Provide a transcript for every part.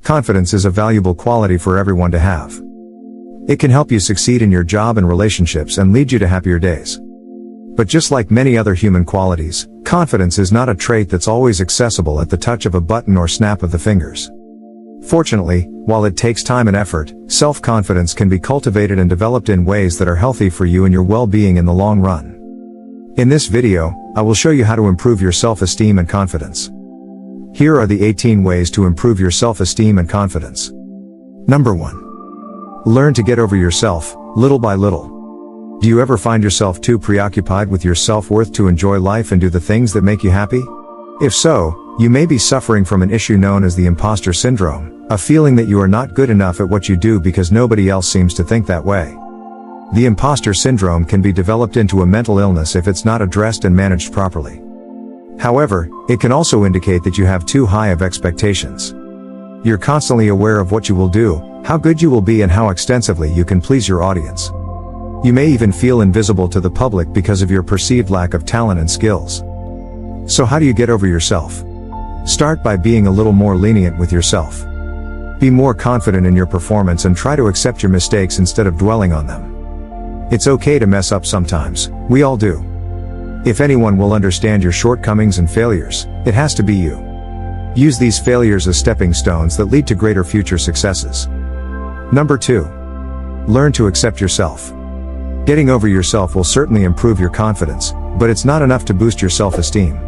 Confidence is a valuable quality for everyone to have. It can help you succeed in your job and relationships and lead you to happier days. But just like many other human qualities, confidence is not a trait that's always accessible at the touch of a button or snap of the fingers. Fortunately, while it takes time and effort, self-confidence can be cultivated and developed in ways that are healthy for you and your well-being in the long run. In this video, I will show you how to improve your self-esteem and confidence. Here are the 18 ways to improve your self-esteem and confidence. Number 1. Learn to get over yourself, little by little. Do you ever find yourself too preoccupied with your self-worth to enjoy life and do the things that make you happy? If so, you may be suffering from an issue known as the imposter syndrome, a feeling that you are not good enough at what you do because nobody else seems to think that way. The imposter syndrome can be developed into a mental illness if it's not addressed and managed properly. However, it can also indicate that you have too high of expectations. You're constantly aware of what you will do, how good you will be, and how extensively you can please your audience. You may even feel invisible to the public because of your perceived lack of talent and skills. So how do you get over yourself? Start by being a little more lenient with yourself. Be more confident in your performance and try to accept your mistakes instead of dwelling on them. It's okay to mess up sometimes, we all do. If anyone will understand your shortcomings and failures, it has to be you. Use these failures as stepping stones that lead to greater future successes. Number 2. Learn to accept yourself. Getting over yourself will certainly improve your confidence, but it's not enough to boost your self-esteem.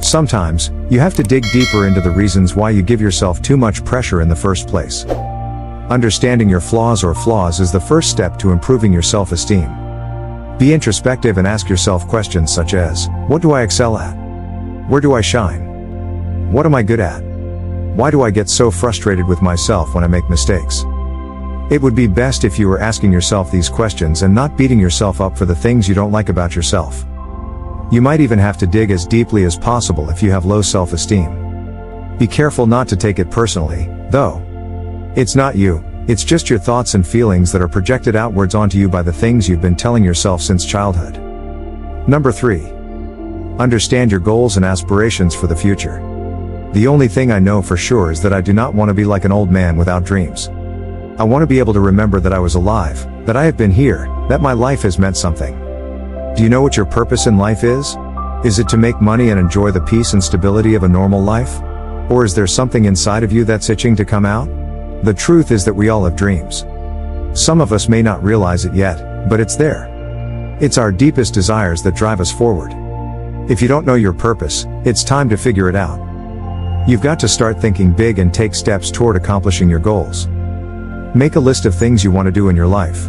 Sometimes, you have to dig deeper into the reasons why you give yourself too much pressure in the first place. Understanding your flaws is the first step to improving your self-esteem. Be introspective and ask yourself questions such as, what do I excel at? Where do I shine? What am I good at? Why do I get so frustrated with myself when I make mistakes? It would be best if you were asking yourself these questions and not beating yourself up for the things you don't like about yourself. You might even have to dig as deeply as possible if you have low self-esteem. Be careful not to take it personally, though. It's not you, it's just your thoughts and feelings that are projected outwards onto you by the things you've been telling yourself since childhood. Number 3. Understand your goals and aspirations for the future. The only thing I know for sure is that I do not want to be like an old man without dreams. I want to be able to remember that I was alive, that I have been here, that my life has meant something. Do you know what your purpose in life is? Is it to make money and enjoy the peace and stability of a normal life? Or is there something inside of you that's itching to come out? The truth is that we all have dreams. Some of us may not realize it yet, but it's there. It's our deepest desires that drive us forward. If you don't know your purpose, it's time to figure it out. You've got to start thinking big and take steps toward accomplishing your goals. Make a list of things you want to do in your life.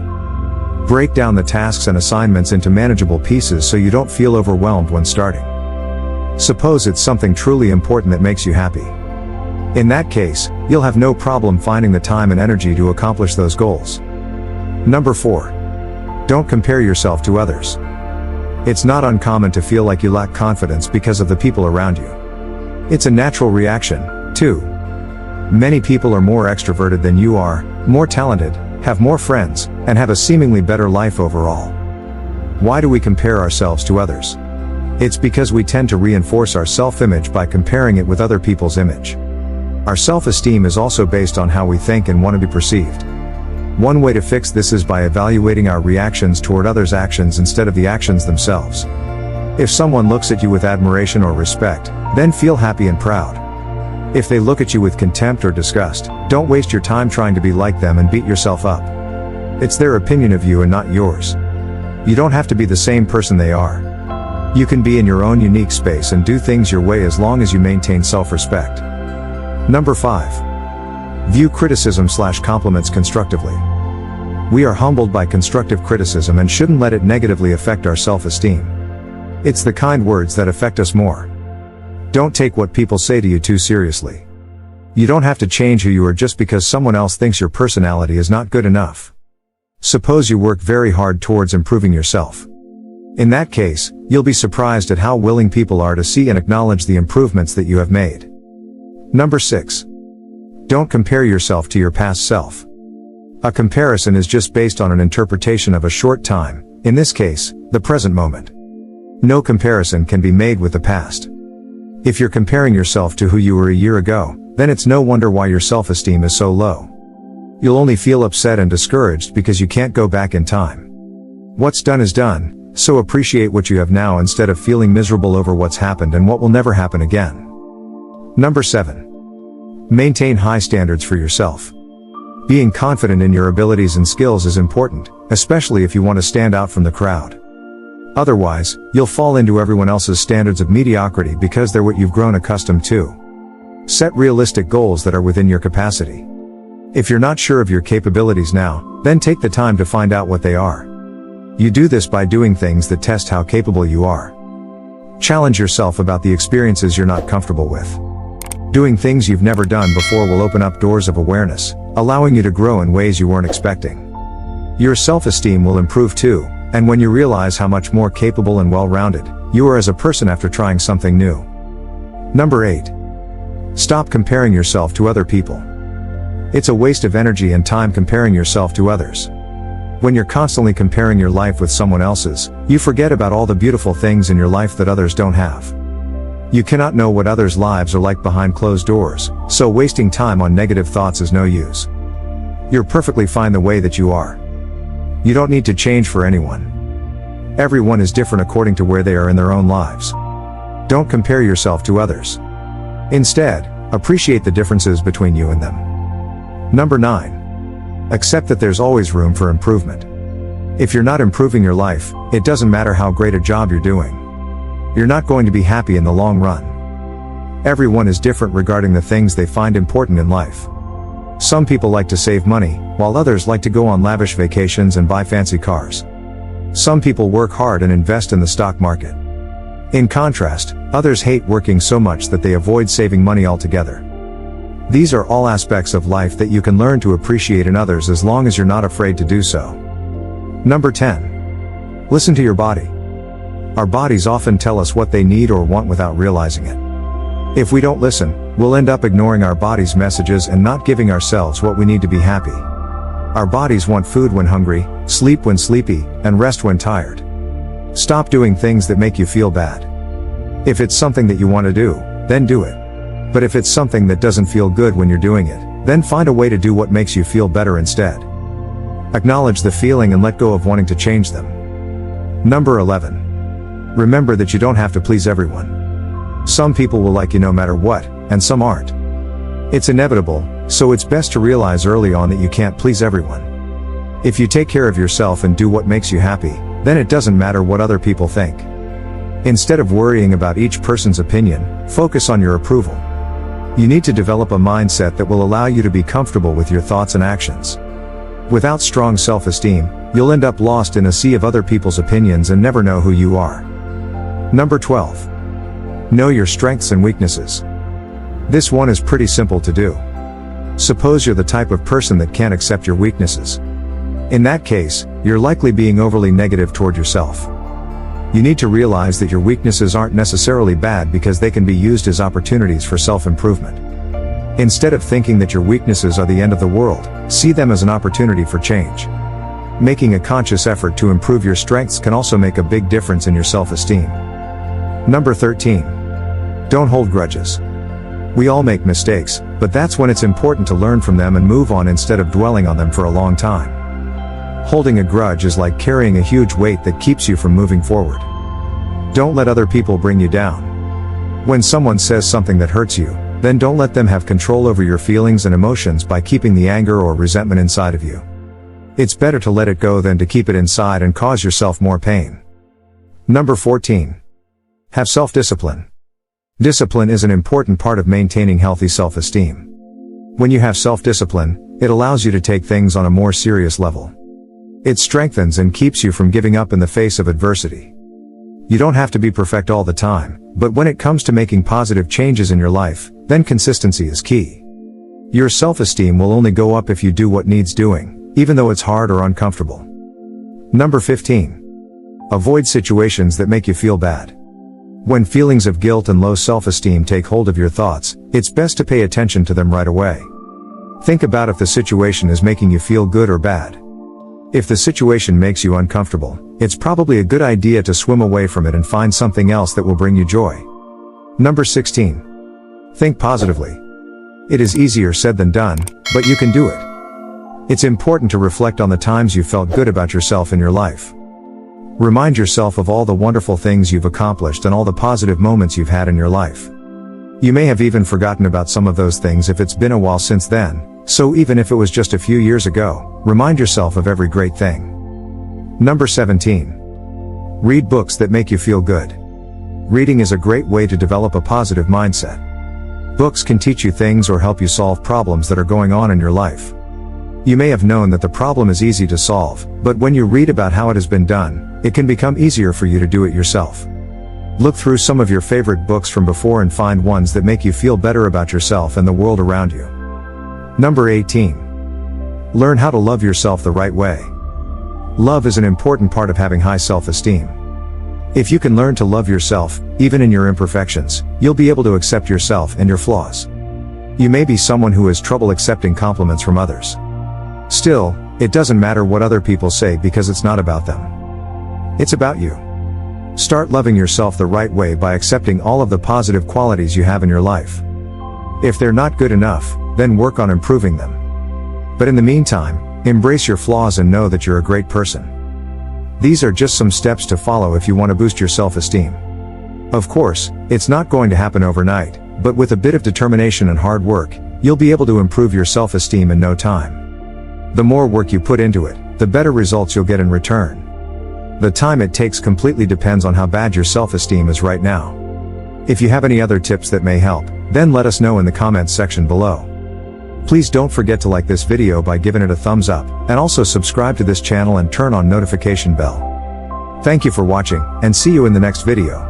Break down the tasks and assignments into manageable pieces so you don't feel overwhelmed when starting. Suppose it's something truly important that makes you happy. In that case, you'll have no problem finding the time and energy to accomplish those goals. Number 4. Don't compare yourself to others. It's not uncommon to feel like you lack confidence because of the people around you. It's a natural reaction, too. Many people are more extroverted than you are, more talented, have more friends, and have a seemingly better life overall. Why do we compare ourselves to others? It's because we tend to reinforce our self-image by comparing it with other people's image. Our self-esteem is also based on how we think and want to be perceived. One way to fix this is by evaluating our reactions toward others' actions instead of the actions themselves. If someone looks at you with admiration or respect, then feel happy and proud. If they look at you with contempt or disgust, don't waste your time trying to be like them and beat yourself up. It's their opinion of you and not yours. You don't have to be the same person they are. You can be in your own unique space and do things your way as long as you maintain self-respect. Number 5. View criticism/compliments constructively. We are humbled by constructive criticism and shouldn't let it negatively affect our self-esteem. It's the kind words that affect us more. Don't take what people say to you too seriously. You don't have to change who you are just because someone else thinks your personality is not good enough. Suppose you work very hard towards improving yourself. In that case, you'll be surprised at how willing people are to see and acknowledge the improvements that you have made. Number 6. Don't compare yourself to your past self. A comparison is just based on an interpretation of a short time, in this case, the present moment. No comparison can be made with the past. If you're comparing yourself to who you were a year ago, then it's no wonder why your self-esteem is so low. You'll only feel upset and discouraged because you can't go back in time. What's done is done, so appreciate what you have now instead of feeling miserable over what's happened and what will never happen again. Number 7. Maintain high standards for yourself. Being confident in your abilities and skills is important, especially if you want to stand out from the crowd. Otherwise, you'll fall into everyone else's standards of mediocrity because they're what you've grown accustomed to. Set realistic goals that are within your capacity. If you're not sure of your capabilities now, then take the time to find out what they are. You do this by doing things that test how capable you are. Challenge yourself about the experiences you're not comfortable with. Doing things you've never done before will open up doors of awareness, allowing you to grow in ways you weren't expecting. Your self-esteem will improve too, and when you realize how much more capable and well-rounded you are as a person after trying something new. Number 8. Stop comparing yourself to other people. It's a waste of energy and time comparing yourself to others. When you're constantly comparing your life with someone else's, you forget about all the beautiful things in your life that others don't have. You cannot know what others' lives are like behind closed doors, so wasting time on negative thoughts is no use. You're perfectly fine the way that you are. You don't need to change for anyone. Everyone is different according to where they are in their own lives. Don't compare yourself to others. Instead, appreciate the differences between you and them. Number 9. Accept that there's always room for improvement. If you're not improving your life, it doesn't matter how great a job you're doing. You're not going to be happy in the long run. Everyone is different regarding the things they find important in life. Some people like to save money, while others like to go on lavish vacations and buy fancy cars. Some people work hard and invest in the stock market. In contrast, others hate working so much that they avoid saving money altogether. These are all aspects of life that you can learn to appreciate in others as long as you're not afraid to do so. Number 10. Listen to your body. Our bodies often tell us what they need or want without realizing it. If we don't listen, we'll end up ignoring our body's messages and not giving ourselves what we need to be happy. Our bodies want food when hungry, sleep when sleepy, and rest when tired. Stop doing things that make you feel bad. If it's something that you want to do, then do it. But if it's something that doesn't feel good when you're doing it, then find a way to do what makes you feel better instead. Acknowledge the feeling and let go of wanting to change them. Number 11. Remember that you don't have to please everyone. Some people will like you no matter what, and some aren't. It's inevitable, so it's best to realize early on that you can't please everyone. If you take care of yourself and do what makes you happy, then it doesn't matter what other people think. Instead of worrying about each person's opinion, focus on your approval. You need to develop a mindset that will allow you to be comfortable with your thoughts and actions. Without strong self-esteem, you'll end up lost in a sea of other people's opinions and never know who you are. Number 12. Know your strengths and weaknesses. This one is pretty simple to do. Suppose you're the type of person that can't accept your weaknesses. In that case, you're likely being overly negative toward yourself. You need to realize that your weaknesses aren't necessarily bad because they can be used as opportunities for self-improvement. Instead of thinking that your weaknesses are the end of the world, see them as an opportunity for change. Making a conscious effort to improve your strengths can also make a big difference in your self-esteem. Number 13. Don't hold grudges. We all make mistakes, but that's when it's important to learn from them and move on instead of dwelling on them for a long time. Holding a grudge is like carrying a huge weight that keeps you from moving forward. Don't let other people bring you down. When someone says something that hurts you, then don't let them have control over your feelings and emotions by keeping the anger or resentment inside of you. It's better to let it go than to keep it inside and cause yourself more pain. Number 14. Have self-discipline. Discipline is an important part of maintaining healthy self-esteem. When you have self-discipline, it allows you to take things on a more serious level. It strengthens and keeps you from giving up in the face of adversity. You don't have to be perfect all the time, but when it comes to making positive changes in your life, then consistency is key. Your self-esteem will only go up if you do what needs doing, even though it's hard or uncomfortable. Number 15. Avoid situations that make you feel bad. When feelings of guilt and low self-esteem take hold of your thoughts, it's best to pay attention to them right away. Think about if the situation is making you feel good or bad. If the situation makes you uncomfortable, it's probably a good idea to swim away from it and find something else that will bring you joy. Number 16. Think positively. It is easier said than done, but you can do it. It's important to reflect on the times you felt good about yourself in your life. Remind yourself of all the wonderful things you've accomplished and all the positive moments you've had in your life. You may have even forgotten about some of those things if it's been a while since then, so even if it was just a few years ago, remind yourself of every great thing. Number 17. Read books that make you feel good. Reading is a great way to develop a positive mindset. Books can teach you things or help you solve problems that are going on in your life. You may have known that the problem is easy to solve, but when you read about how it has been done, it can become easier for you to do it yourself. Look through some of your favorite books from before and find ones that make you feel better about yourself and the world around you. Number 18. Learn how to love yourself the right way. Love is an important part of having high self-esteem. If you can learn to love yourself, even in your imperfections, you'll be able to accept yourself and your flaws. You may be someone who has trouble accepting compliments from others. Still, it doesn't matter what other people say because it's not about them. It's about you. Start loving yourself the right way by accepting all of the positive qualities you have in your life. If they're not good enough, then work on improving them. But in the meantime, embrace your flaws and know that you're a great person. These are just some steps to follow if you want to boost your self-esteem. Of course, it's not going to happen overnight, but with a bit of determination and hard work, you'll be able to improve your self-esteem in no time. The more work you put into it, the better results you'll get in return. The time it takes completely depends on how bad your self-esteem is right now. If you have any other tips that may help, then let us know in the comments section below. Please don't forget to like this video by giving it a thumbs up, and also subscribe to this channel and turn on notification bell. Thank you for watching, and see you in the next video.